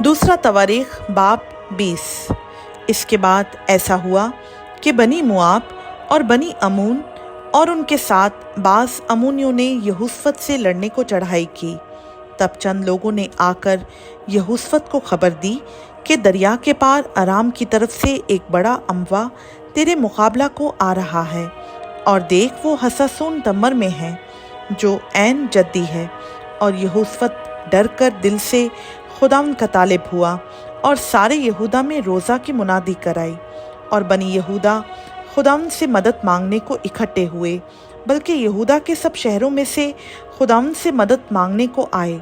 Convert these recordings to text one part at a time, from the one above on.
दूसरा तवारीख बाब 20। इसके बाद ऐसा हुआ कि बनी मुआब और बनी अमून और उनके साथ बास अमूनियों ने यहोशफत से लड़ने को चढ़ाई की। तब चंद लोगों ने आकर यहोशफत को खबर दी कि दरिया के पार अराम की तरफ से एक बड़ा अमवा तेरे मुकाबला को आ रहा है, और देख वो हसासून तमर में है जो ऐन जद्दी है। और यहोशफत डर कर दिल से खुदावंद का तालिब हुआ और सारे यहूदा में रोज़ा की मुनादी कराई। और बनी यहूदा खुदावंद से मदद मांगने को इकट्ठे हुए, बल्कि यहूदा के सब शहरों में से खुदावंद से मदद मांगने को आए।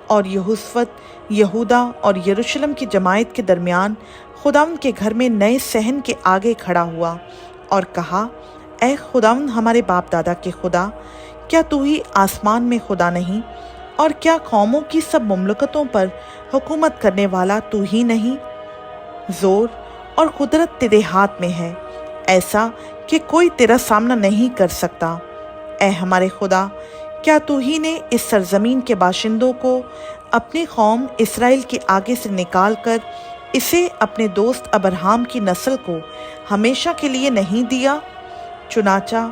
और यहोशफत यहूदा और यरूशलेम की जमायत के दरमियान खुदावंद के घर में नए सहन के आगे खड़ा हुआ और कहा, ऐ खुदावंद हमारे बाप दादा के खुदा, क्या तू ही आसमान में खुदा नहीं? और क्या कौमों की सब मुमलकतों पर हुकूमत करने वाला तू ही नहीं? जोर और कुदरत तेरे हाथ में है, ऐसा कि कोई तेरा सामना नहीं कर सकता। ऐ हमारे खुदा, क्या तू ही ने इस सरजमीन के बाशिंदों को अपनी कौम इसराइल के आगे से निकाल कर इसे अपने दोस्त अब्राहम की नस्ल को हमेशा के लिए नहीं दिया? चुनाचा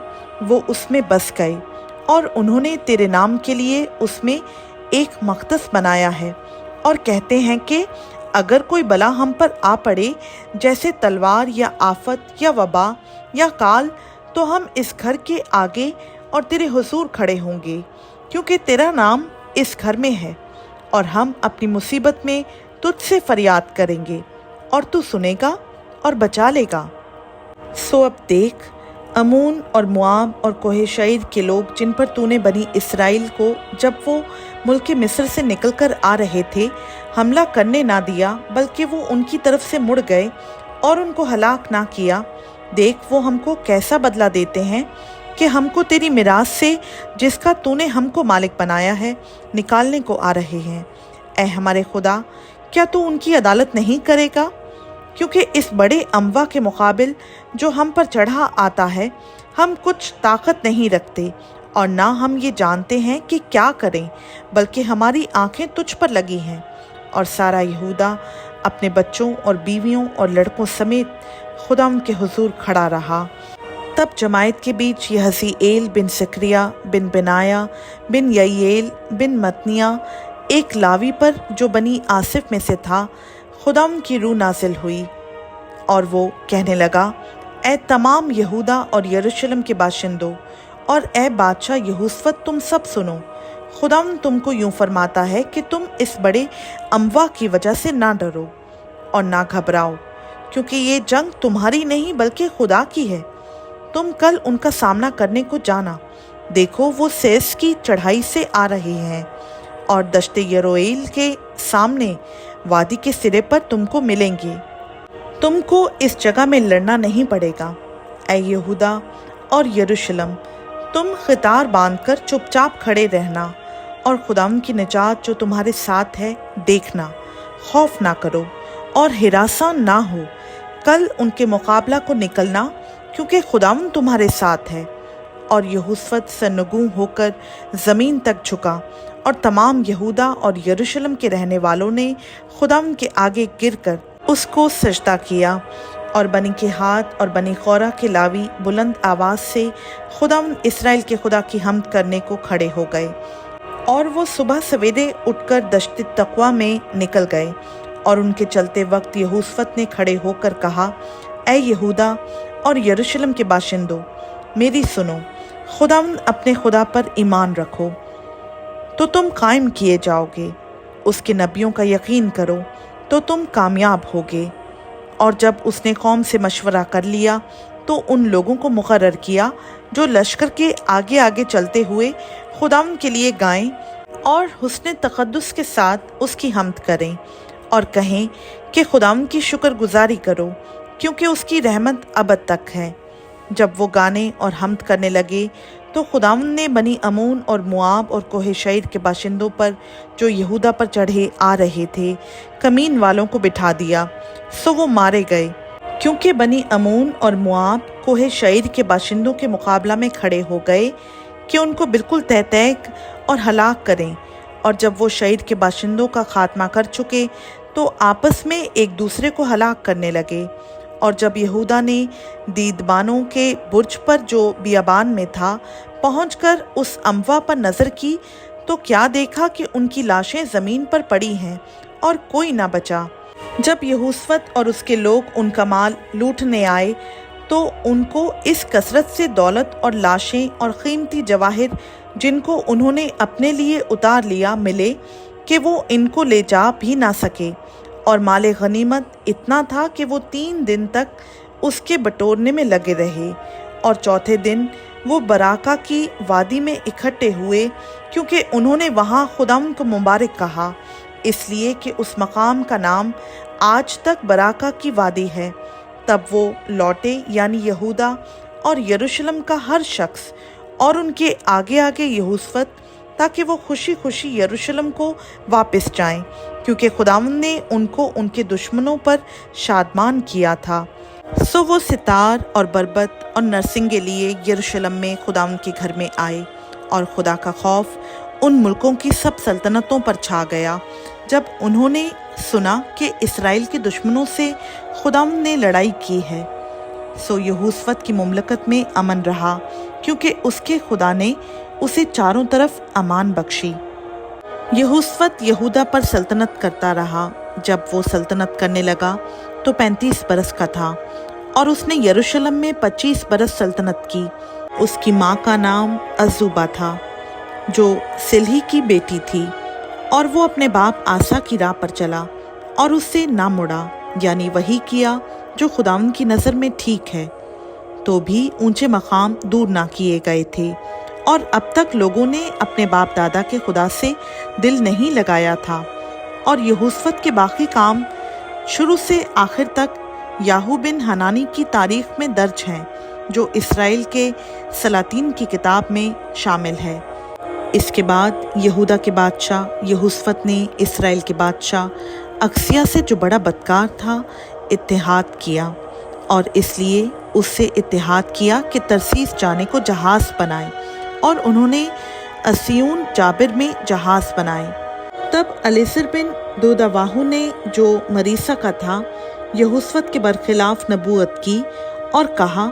वो उसमें बस गए और उन्होंने तेरे नाम के लिए उसमें एक मक़दस बनाया है, और कहते हैं कि अगर कोई बला हम पर आ पड़े, जैसे तलवार या आफत या वबा या काल, तो हम इस घर के आगे और तेरे हुजूर खड़े होंगे, क्योंकि तेरा नाम इस घर में है। और हम अपनी मुसीबत में तुझसे फरियाद करेंगे और तू सुनेगा और बचा लेगा। सो अब देख, अमून और मुआब और कोहे शईर के लोग जिन पर तूने बनी इसराइल को जब वो मुल्क मिस्र से निकल कर आ रहे थे हमला करने ना दिया, बल्कि वो उनकी तरफ से मुड़ गए और उनको हलाक ना किया, देख वो हमको कैसा बदला देते हैं कि हमको तेरी मिरास से, जिसका तूने हमको मालिक बनाया है, निकालने को आ रहे हैं। ऐ हमारे खुदा, क्या तू उनकी अदालत नहीं करेगा? क्योंकि इस बड़े अमवा के मुकाबिल जो हम पर चढ़ा आता है, हम कुछ ताकत नहीं रखते, और ना हम ये जानते हैं कि क्या करें, बल्कि हमारी आंखें तुझ पर लगी हैं। और सारा यहूदा अपने बच्चों और बीवियों और लड़कों समेत खुदावंद के हुजूर खड़ा रहा। तब जमायत के बीच यहज़ीएल बिन सकरिया बिन बिनाया बिन ययेल बिन मतनिया, एक लावी पर जो बनी आसिफ में से था, खुदावंद की रूह नाजिल हुई, और वो कहने लगा, ऐ तमाम यहूदा और यरूशलेम के बाशिंदों, और ऐ बादशाह यहोशफत, तुम सब सुनो। खुदावंद तुमको यूं फरमाता है कि तुम इस बड़े अमवा की वजह से ना डरो और ना घबराओ, क्योंकि ये जंग तुम्हारी नहीं बल्कि खुदा की है। तुम कल उनका सामना करने को जाना। देखो वो सेस की चढ़ाई से आ रहे हैं और दश्ते यरोएल के सामने वादी के सिरे पर तुमको मिलेंगे। तुमको इस जगह में लड़ना नहीं पड़ेगा। ऐ यहूदा और यरूशलेम, तुम खितार बांधकर चुपचाप खड़े रहना और खुदावंद की निजात जो तुम्हारे साथ है देखना। खौफ ना करो और हिरासा ना हो। कल उनके मुकाबला को निकलना, क्योंकि खुदावंद तुम्हारे साथ है। और यहोशफत सरनगू होकर ज़मीन तक झुका, और तमाम यहूदा और यरूशलेम के रहने वालों ने खुदावंद के आगे गिरकर उसको सजदा किया। और बनी के हाथ और बनी खौरा के लावी बुलंद आवाज़ से खुदावंद इसराइल के खुदा की हम्द करने को खड़े हो गए। और वो सुबह सवेरे उठकर दश्त तक़वा में निकल गए। और उनके चलते वक्त यहोशफत ने खड़े होकर कहा, ऐ यहूदा और यरूशलेम के बाशिंदों, मेरी सुनो। खुदावंद अपने खुदा पर ईमान रखो तो तुम कायम किए जाओगे। उसके नबियों का यकीन करो तो तुम कामयाब होगे। और जब उसने कौम से मशवरा कर लिया तो उन लोगों को मुकर्रर किया जो लश्कर के आगे आगे चलते हुए खुदावंद के लिए गाएं और हुस्न तक़द्दुस के साथ उसकी हम्द करें, और कहें कि खुदावंद की शुक्रगुजारी करो, क्योंकि उसकी रहमत अबद तक है। जब वो गाने और हम्द करने लगे तो खुदावंद ने बनी अमून और मुआब और कोहे शईर के बाशिंदों पर जो यहूदा पर चढ़े आ रहे थे कमीन वालों को बिठा दिया, सो वो मारे गए, क्योंकि बनी अमून और मुआब कोहे शईर के बाशिंदों के मुकाबला में खड़े हो गए कि उनको बिल्कुल तहतैक और हलाक करें। اور جب وہ شہر کے باشندوں کا خاتمہ کر چکے تو آپس میں ایک دوسرے کو ہلاک کرنے لگے۔ اور جب یہودا نے دیدبانوں کے برج پر جو بیابان میں تھا پہنچ کر اس اموا پر نظر کی تو کیا دیکھا کہ ان کی لاشیں زمین پر پڑی ہیں اور کوئی نہ بچا۔ جب یہوشفت اور اس کے لوگ ان کا مال لوٹنے آئے تو ان کو اس کثرت سے دولت اور لاشیں اور قیمتی جواہر جن کو انہوں نے اپنے لیے اتار لیا ملے کہ وہ ان کو لے جا بھی نہ سکے، اور مال غنیمت اتنا تھا کہ وہ 3 دن تک اس کے بٹورنے میں لگے رہے، اور چوتھے دن وہ براکا کی وادی میں اکٹھے ہوئے کیونکہ انہوں نے وہاں خداوند کو مبارک کہا، اس لیے کہ اس مقام کا نام آج تک براکا کی وادی ہے۔ تب وہ لوٹے، یعنی یہودا اور یروشلم کا ہر شخص، اور ان کے آگے آگے یہوشفت، تاکہ وہ خوشی خوشی یروشلم کو واپس جائیں، کیونکہ خداوند نے ان کو ان کے دشمنوں پر شادمان کیا تھا۔ سو وہ ستار اور بربت اور نرسنگے لیے یروشلم میں خداوند کے گھر میں آئے، اور خدا کا خوف ان ملکوں کی سب سلطنتوں پر چھا گیا جب انہوں نے سنا کہ اسرائیل کے دشمنوں سے خداوند نے لڑائی کی ہے۔ سو یہوشفت کی مملکت میں امن رہا، کیونکہ اس کے خدا نے اسے چاروں طرف امان بخشی۔ یہوشفت یہودا پر سلطنت کرتا رہا۔ جب وہ سلطنت کرنے لگا تو 35 برس کا تھا، اور اس نے یروشلم میں 25 برس سلطنت کی۔ اس کی ماں کا نام عزوبہ تھا جو سلہی کی بیٹی تھی، اور وہ اپنے باپ آسا کی راہ پر چلا اور اس سے نہ مڑا، یعنی وہی کیا جو خداوند کی نظر میں ٹھیک ہے، تو بھی اونچے مقام دور نہ کیے گئے تھے، اور اب تک لوگوں نے اپنے باپ دادا کے خدا سے دل نہیں لگایا تھا۔ اور یہوشفت کے باقی کام شروع سے آخر تک یاہو بن حنانی کی تاریخ میں درج ہیں، جو اسرائیل کے سلاطین کی کتاب میں شامل ہے۔ اس کے بعد یہودا کے بادشاہ یہوشفت نے اسرائیل کے بادشاہ اکسیا سے، جو بڑا بدکار تھا، اتحاد کیا، اور اس لیے اس سے اتحاد کیا کہ ترسیس جانے کو جہاز بنائے، اور انہوں نے اسیون جابر میں جہاز بنائے۔ تب الیسر بن دوداواہو نے، جو مریسا کا تھا، یہوشفت کے برخلاف نبوت کی اور کہا،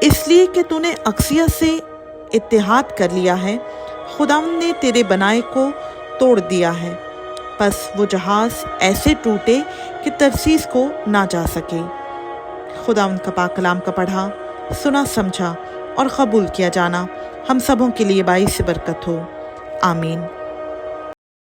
اس لیے کہ تو نے اکسیا سے اتحاد کر لیا ہے، خداوند نے تیرے بنائے کو توڑ دیا ہے۔ پس وہ جہاز ایسے ٹوٹے کہ ترسیس کو نہ جا سکے۔ خداوند کا پاک کلام کا پڑھا، سنا، سمجھا اور قبول کیا جانا ہم سبوں کے لیے باعث برکت ہو۔ آمین۔